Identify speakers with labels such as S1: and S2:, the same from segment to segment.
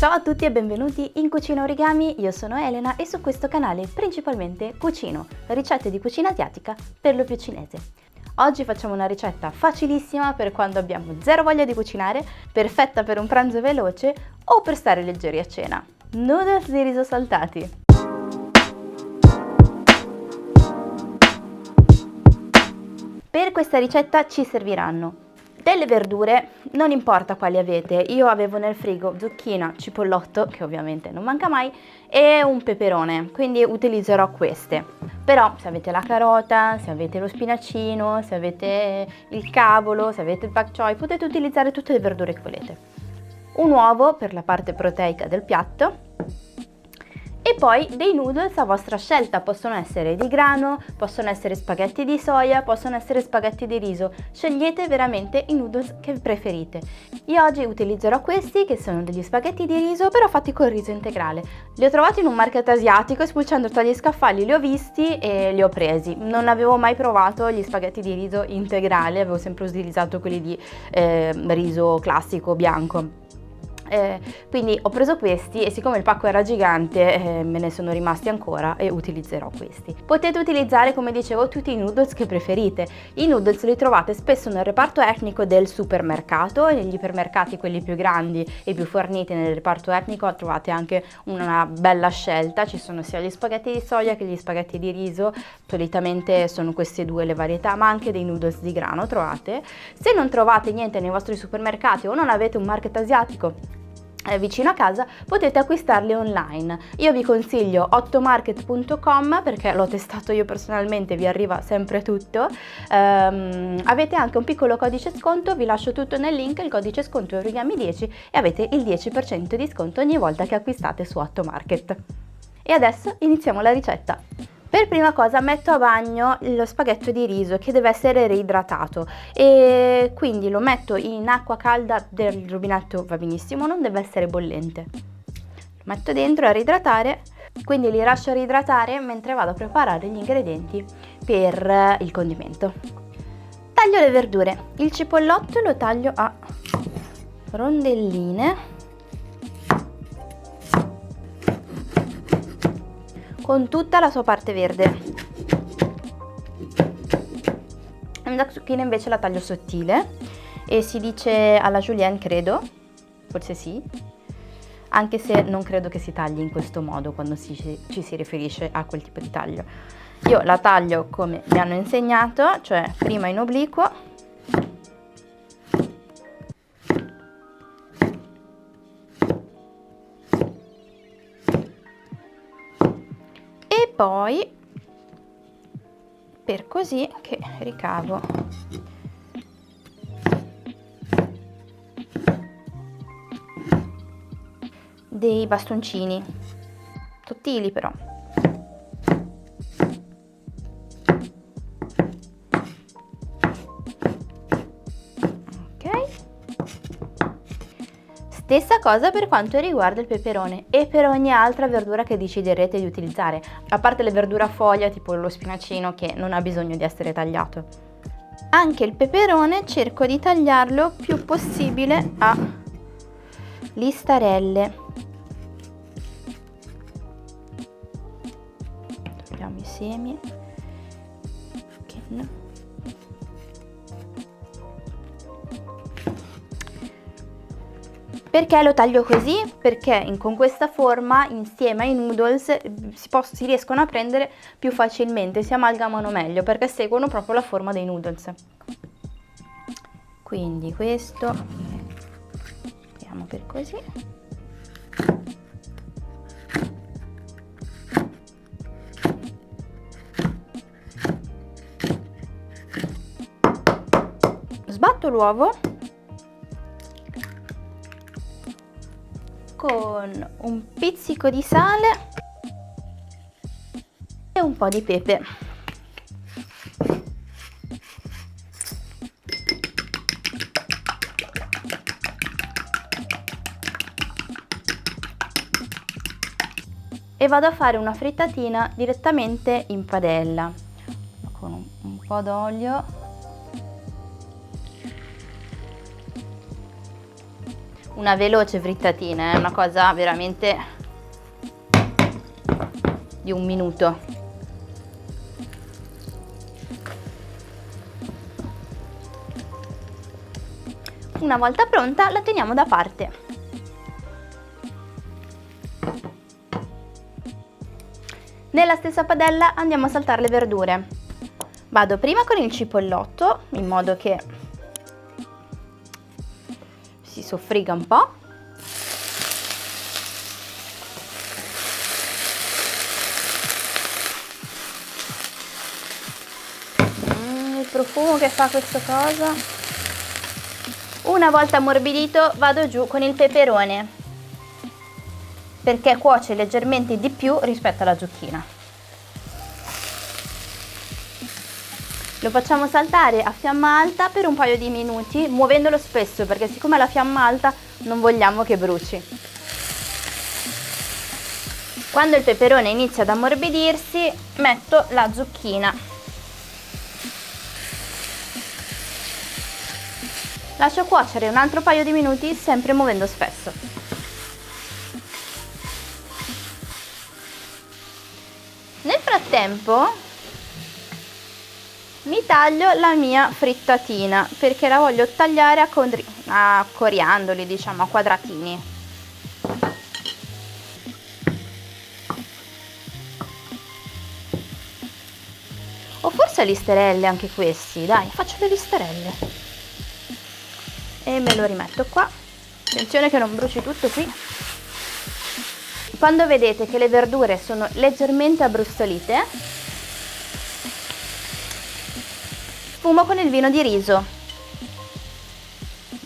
S1: Ciao a tutti e benvenuti in Cucina Origami, io sono Elena e su questo canale principalmente cucino ricette di cucina asiatica, per lo più cinese. Oggi facciamo una ricetta facilissima per quando abbiamo zero voglia di cucinare, perfetta per un pranzo veloce o per stare leggeri a cena. Noodles di riso saltati. Per questa ricetta ci serviranno delle verdure, non importa quali avete, io avevo nel frigo zucchina, cipollotto, che ovviamente non manca mai, e un peperone, quindi utilizzerò queste. Però se avete la carota, se avete lo spinacino, se avete il cavolo, se avete il pak choi, potete utilizzare tutte le verdure che volete. Un uovo per la parte proteica del piatto. E poi dei noodles a vostra scelta, possono essere di grano, possono essere spaghetti di soia, possono essere spaghetti di riso, scegliete veramente i noodles che preferite. Io oggi utilizzerò questi che sono degli spaghetti di riso però fatti col riso integrale. Li ho trovati in un market asiatico e spulciando tra gli scaffali li ho visti e li ho presi. Non avevo mai provato gli spaghetti di riso integrale, avevo sempre utilizzato quelli di riso classico bianco. Quindi ho preso questi e siccome il pacco era gigante me ne sono rimasti ancora e utilizzerò questi. Potete utilizzare, come dicevo, tutti i noodles che preferite. I noodles li trovate spesso nel reparto etnico del supermercato, negli ipermercati quelli più grandi e più forniti. Nel reparto etnico trovate anche una bella scelta, ci sono sia gli spaghetti di soia che gli spaghetti di riso, solitamente sono queste due le varietà, ma anche dei noodles di grano trovate. Se non trovate niente nei vostri supermercati o non avete un market asiatico vicino a casa, potete acquistarli online. Io vi consiglio ottomarket.com perché l'ho testato io personalmente, vi arriva sempre tutto. Avete anche un piccolo codice sconto, vi lascio tutto nel link, il codice sconto è origami10 e avete il 10% di sconto ogni volta che acquistate su Ottomarket. E adesso iniziamo la ricetta. Per prima cosa metto a bagno lo spaghetto di riso che deve essere reidratato e quindi lo metto in acqua calda del rubinetto, va benissimo, non deve essere bollente. Lo metto dentro a reidratare, quindi li lascio reidratare mentre vado a preparare gli ingredienti per il condimento. Taglio le verdure, il cipollotto lo taglio a rondelline con tutta la sua parte verde. La zucchina invece la taglio sottile e si dice alla julienne, credo, forse sì, anche se non credo che si tagli in questo modo quando ci si riferisce a quel tipo di taglio. Io la taglio come mi hanno insegnato, cioè prima in obliquo e poi per così che ricavo dei bastoncini sottili però. Ok, stessa cosa per quanto riguarda il peperone e per ogni altra verdura che deciderete di utilizzare, a parte le verdure a foglia tipo lo spinacino che non ha bisogno di essere tagliato. Anche il peperone cerco di tagliarlo più possibile a listarelle. Togliamo i semi. Perché lo taglio così? Perché con questa forma insieme ai noodles si riescono a prendere più facilmente, si amalgamano meglio perché seguono proprio la forma dei noodles. Quindi questo mettiamo per così. Sbatto l'uovo con un pizzico di sale e un po' di pepe. E vado a fare una frittatina direttamente in padella con un po' d'olio, una veloce frittatina, è una cosa veramente di un minuto. Una volta pronta la teniamo da parte. Nella stessa padella andiamo a saltare le verdure. Vado prima con il cipollotto in modo che si soffriga un po'. Il profumo che fa questa cosa. Una volta ammorbidito vado giù con il peperone, perché cuoce leggermente di più rispetto alla zucchina. Lo facciamo saltare a fiamma alta per un paio di minuti, muovendolo spesso, perché siccome la fiamma alta non vogliamo che bruci. Quando il peperone inizia ad ammorbidirsi, metto la zucchina. Lascio cuocere un altro paio di minuti, sempre muovendo spesso. Nel frattempo mi taglio la mia frittatina, perché la voglio tagliare a coriandoli, diciamo, a quadratini. O forse a listarelle anche questi, dai, faccio le listarelle. E me lo rimetto qua. Attenzione che non bruci tutto qui. Quando vedete che le verdure sono leggermente abbrustolite, sfumo con il vino di riso.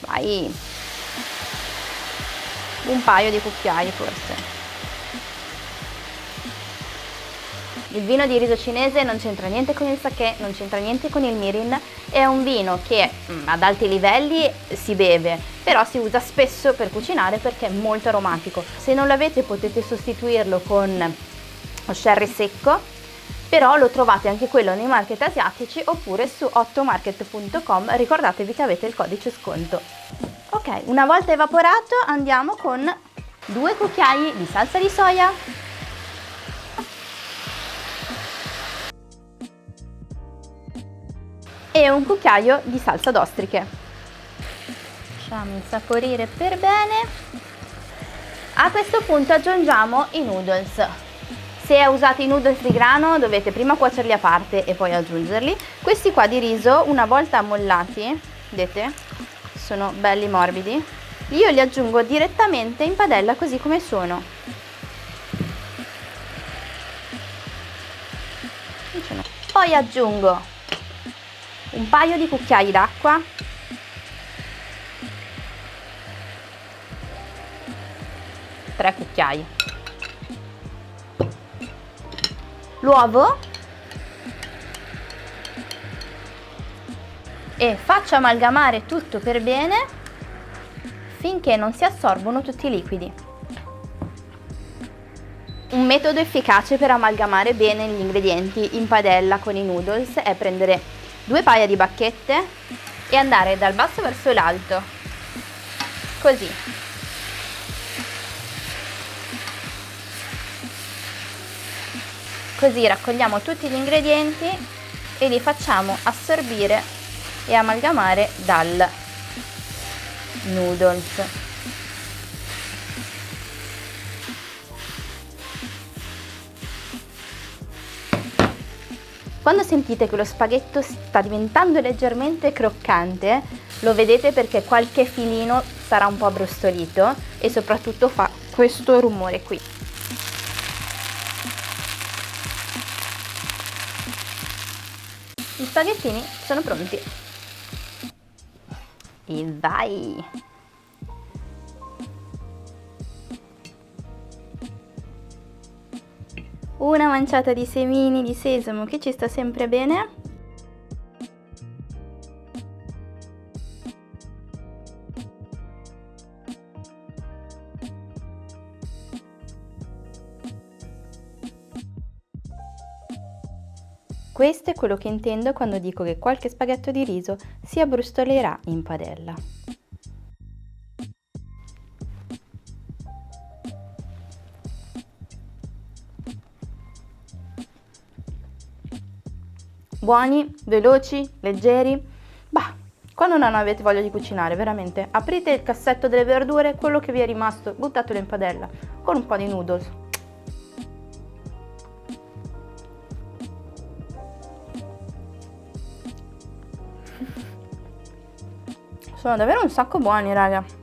S1: Vai, un paio di cucchiai forse. Il vino di riso cinese non c'entra niente con il sake, non c'entra niente con il mirin, è un vino che ad alti livelli si beve, però si usa spesso per cucinare perché è molto aromatico. Se non l'avete potete sostituirlo con lo sherry secco, però lo trovate anche quello nei market asiatici oppure su ottomarket.com, ricordatevi che avete il codice sconto. Ok, una volta evaporato andiamo con 2 cucchiai di salsa di soia, e un cucchiaio di salsa d'ostriche. Lasciamo insaporire per bene. A questo punto aggiungiamo i noodles. Se usate i noodles di grano dovete prima cuocerli a parte e poi aggiungerli. Questi qua di riso, una volta ammollati, vedete, sono belli morbidi, io li aggiungo direttamente in padella così come sono. Poi aggiungo un paio di cucchiai d'acqua, tre cucchiai, l'uovo e faccio amalgamare tutto per bene finché non si assorbono tutti i liquidi. Un metodo efficace per amalgamare bene gli ingredienti in padella con i noodles è prendere 2 paia di bacchette e andare dal basso verso l'alto, così. Così raccogliamo tutti gli ingredienti e li facciamo assorbire e amalgamare dal noodles. Quando sentite che lo spaghetto sta diventando leggermente croccante, lo vedete perché qualche filino sarà un po' abbrustolito e soprattutto fa questo rumore qui. Gli spaghettini sono pronti. E vai! Una manciata di semini di sesamo che ci sta sempre bene. Questo è quello che intendo quando dico che qualche spaghetto di riso si abbrustolerà in padella. buoni, veloci, leggeri. Bah, quando non avete voglia di cucinare, veramente, aprite il cassetto delle verdure, quello che vi è rimasto, buttatelo in padella con un po' di noodles. Sono davvero un sacco buoni, raga.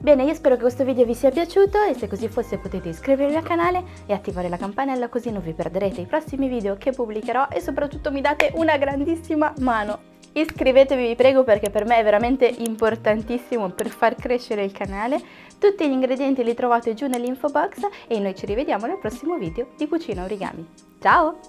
S1: Bene, io spero che questo video vi sia piaciuto e se così fosse potete iscrivervi al canale e attivare la campanella così non vi perderete i prossimi video che pubblicherò e soprattutto mi date una grandissima mano. Iscrivetevi vi prego perché per me è veramente importantissimo per far crescere il canale. Tutti gli ingredienti li trovate giù nell'info box e noi ci rivediamo nel prossimo video di Cucina Origami. Ciao!